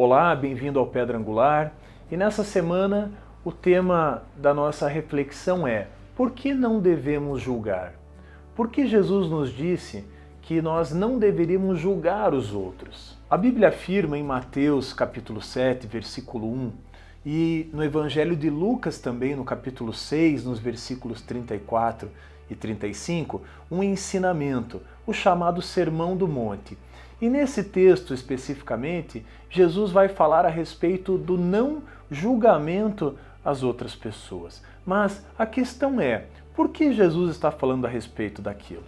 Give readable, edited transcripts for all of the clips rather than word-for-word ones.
Olá, bem-vindo ao Pedra Angular. E nessa semana o tema da nossa reflexão é: por que não devemos julgar? Por que Jesus nos disse que nós não deveríamos julgar os outros? A Bíblia afirma em Mateus capítulo 7, versículo 1, e no Evangelho de Lucas também, no capítulo 6, nos versículos 34 e 35, um ensinamento, o chamado Sermão do Monte. E nesse texto especificamente, Jesus vai falar a respeito do não julgamento às outras pessoas. Mas a questão é, por que Jesus está falando a respeito daquilo?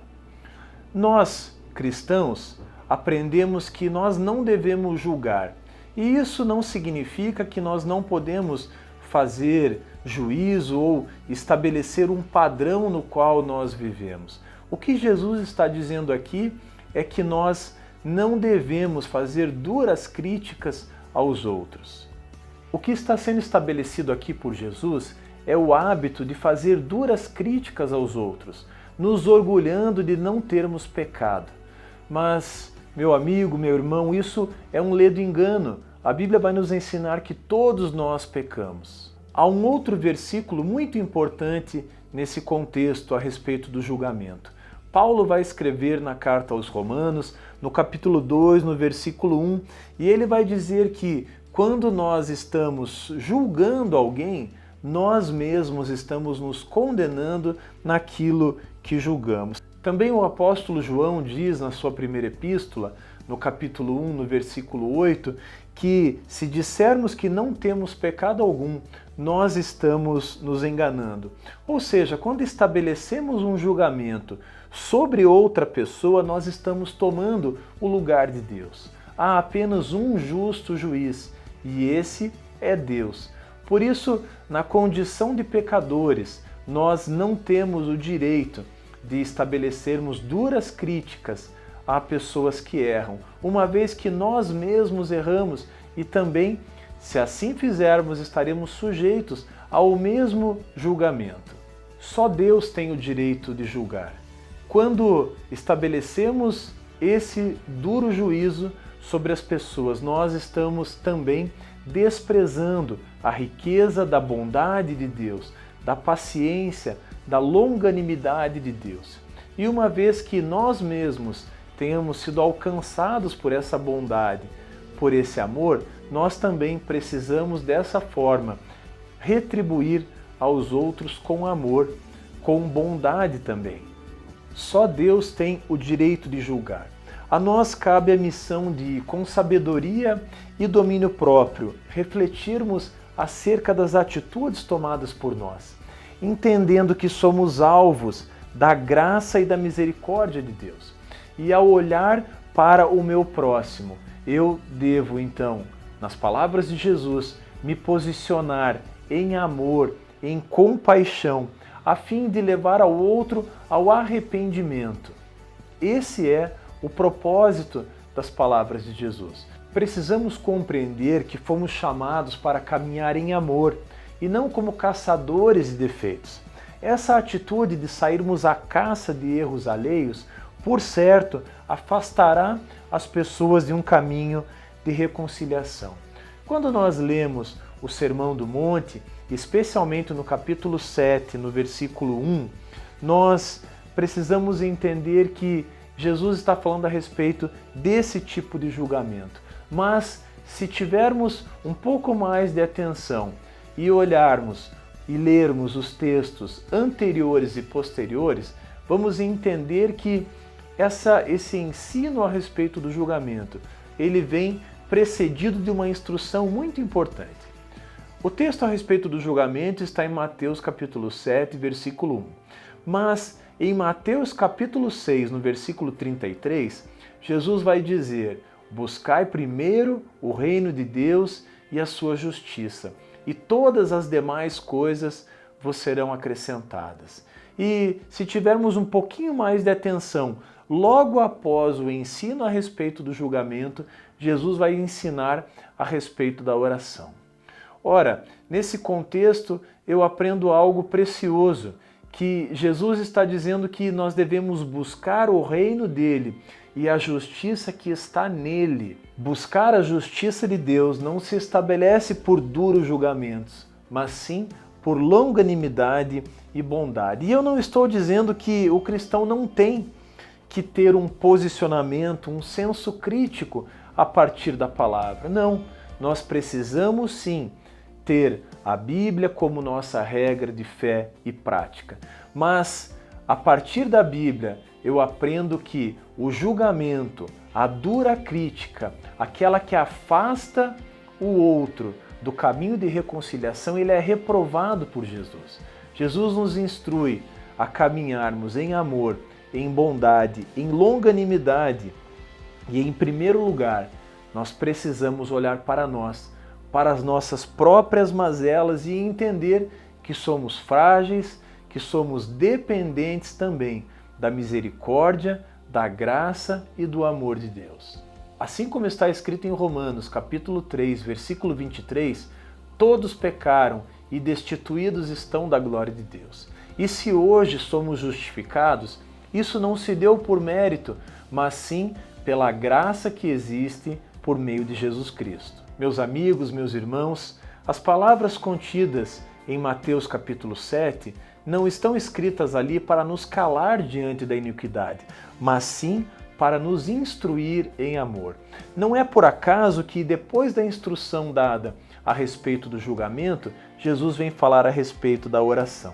Nós, cristãos, aprendemos que nós não devemos julgar. E isso não significa que nós não podemos fazer juízo ou estabelecer um padrão no qual nós vivemos. O que Jesus está dizendo aqui é que nós não devemos fazer duras críticas aos outros. O que está sendo estabelecido aqui por Jesus é o hábito de fazer duras críticas aos outros, nos orgulhando de não termos pecado. Mas, meu amigo, meu irmão, isso é um ledo engano. A Bíblia vai nos ensinar que todos nós pecamos. Há um outro versículo muito importante nesse contexto a respeito do julgamento. Paulo vai escrever na carta aos Romanos, no capítulo 2, no versículo 1, e ele vai dizer que quando nós estamos julgando alguém, nós mesmos estamos nos condenando naquilo que julgamos. Também o apóstolo João diz na sua primeira epístola, no capítulo 1, no versículo 8, que se dissermos que não temos pecado algum, nós estamos nos enganando. Ou seja, quando estabelecemos um julgamento sobre outra pessoa, nós estamos tomando o lugar de Deus. Há apenas um justo juiz, e esse é Deus. Por isso, na condição de pecadores, nós não temos o direito de estabelecermos duras críticas a pessoas que erram, uma vez que nós mesmos erramos e também, se assim fizermos, estaremos sujeitos ao mesmo julgamento. Só Deus tem o direito de julgar. Quando estabelecemos esse duro juízo sobre as pessoas, nós estamos também desprezando a riqueza da bondade de Deus, da paciência, da longanimidade de Deus. E uma vez que nós mesmos tenhamos sido alcançados por essa bondade, por esse amor, nós também precisamos dessa forma retribuir aos outros com amor, com bondade também. Só Deus tem o direito de julgar. A nós cabe a missão de, com sabedoria e domínio próprio, refletirmos acerca das atitudes tomadas por nós, entendendo que somos alvos da graça e da misericórdia de Deus. E ao olhar para o meu próximo, eu devo então, nas palavras de Jesus, me posicionar em amor, em compaixão, a fim de levar ao outro ao arrependimento. Esse é o propósito das palavras de Jesus. Precisamos compreender que fomos chamados para caminhar em amor e não como caçadores de defeitos. Essa atitude de sairmos à caça de erros alheios, por certo, afastará as pessoas de um caminho de reconciliação. Quando nós lemos o Sermão do Monte, especialmente no capítulo 7, no versículo 1, nós precisamos entender que Jesus está falando a respeito desse tipo de julgamento. Mas se tivermos um pouco mais de atenção e olharmos e lermos os textos anteriores e posteriores, vamos entender que esse ensino a respeito do julgamento, ele vem precedido de uma instrução muito importante. O texto a respeito do julgamento está em Mateus capítulo 7, versículo 1. Mas em Mateus capítulo 6, no versículo 33, Jesus vai dizer: buscai primeiro o reino de Deus e a sua justiça, e todas as demais coisas vos serão acrescentadas. E se tivermos um pouquinho mais de atenção, logo após o ensino a respeito do julgamento, Jesus vai ensinar a respeito da oração. Ora, nesse contexto eu aprendo algo precioso, que Jesus está dizendo que nós devemos buscar o reino dele e a justiça que está nele. Buscar a justiça de Deus não se estabelece por duros julgamentos, mas sim por longanimidade e bondade. E eu não estou dizendo que o cristão não tem que ter um posicionamento, um senso crítico a partir da palavra. Não, nós precisamos sim ter a Bíblia como nossa regra de fé e prática. Mas a partir da Bíblia eu aprendo que o julgamento, a dura crítica, aquela que afasta o outro do caminho de reconciliação, ele é reprovado por Jesus. Jesus nos instrui a caminharmos em amor, em bondade, em longanimidade. E em primeiro lugar, nós precisamos olhar para nós, para as nossas próprias mazelas e entender que somos frágeis, que somos dependentes também da misericórdia, da graça e do amor de Deus. Assim como está escrito em Romanos, capítulo 3, versículo 23, todos pecaram e destituídos estão da glória de Deus. E se hoje somos justificados, isso não se deu por mérito, mas sim pela graça que existe por meio de Jesus Cristo. Meus amigos, meus irmãos, as palavras contidas em Mateus capítulo 7 não estão escritas ali para nos calar diante da iniquidade, mas sim para nos instruir em amor. Não é por acaso que depois da instrução dada a respeito do julgamento, Jesus vem falar a respeito da oração.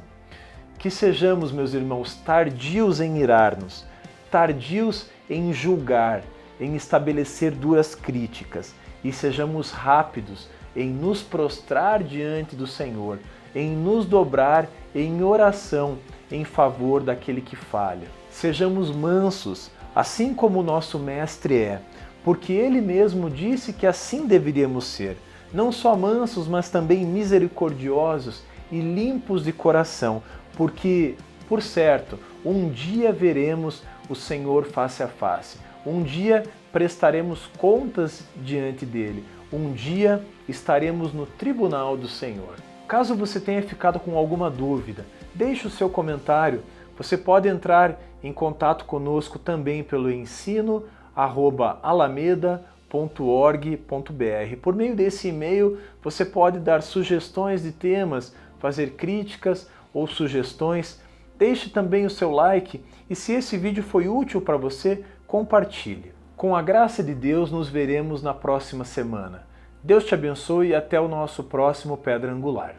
Que sejamos, meus irmãos, tardios em irar-nos, tardios em julgar, em estabelecer duras críticas, e sejamos rápidos em nos prostrar diante do Senhor, em nos dobrar em oração em favor daquele que falha. Sejamos mansos, assim como o nosso Mestre é, porque ele mesmo disse que assim deveríamos ser, não só mansos, mas também misericordiosos e limpos de coração, porque, por certo, um dia veremos o Senhor face a face, um dia prestaremos contas diante dele, um dia estaremos no tribunal do Senhor. Caso você tenha ficado com alguma dúvida, deixe o seu comentário. Você pode entrar em contato conosco também pelo ensino@alameda.org.br. Por meio desse e-mail, você pode dar sugestões de temas, fazer críticas ou sugestões. Deixe também o seu like e, se esse vídeo foi útil para você, compartilhe. Com a graça de Deus, nos veremos na próxima semana. Deus te abençoe e até o nosso próximo Pedra Angular.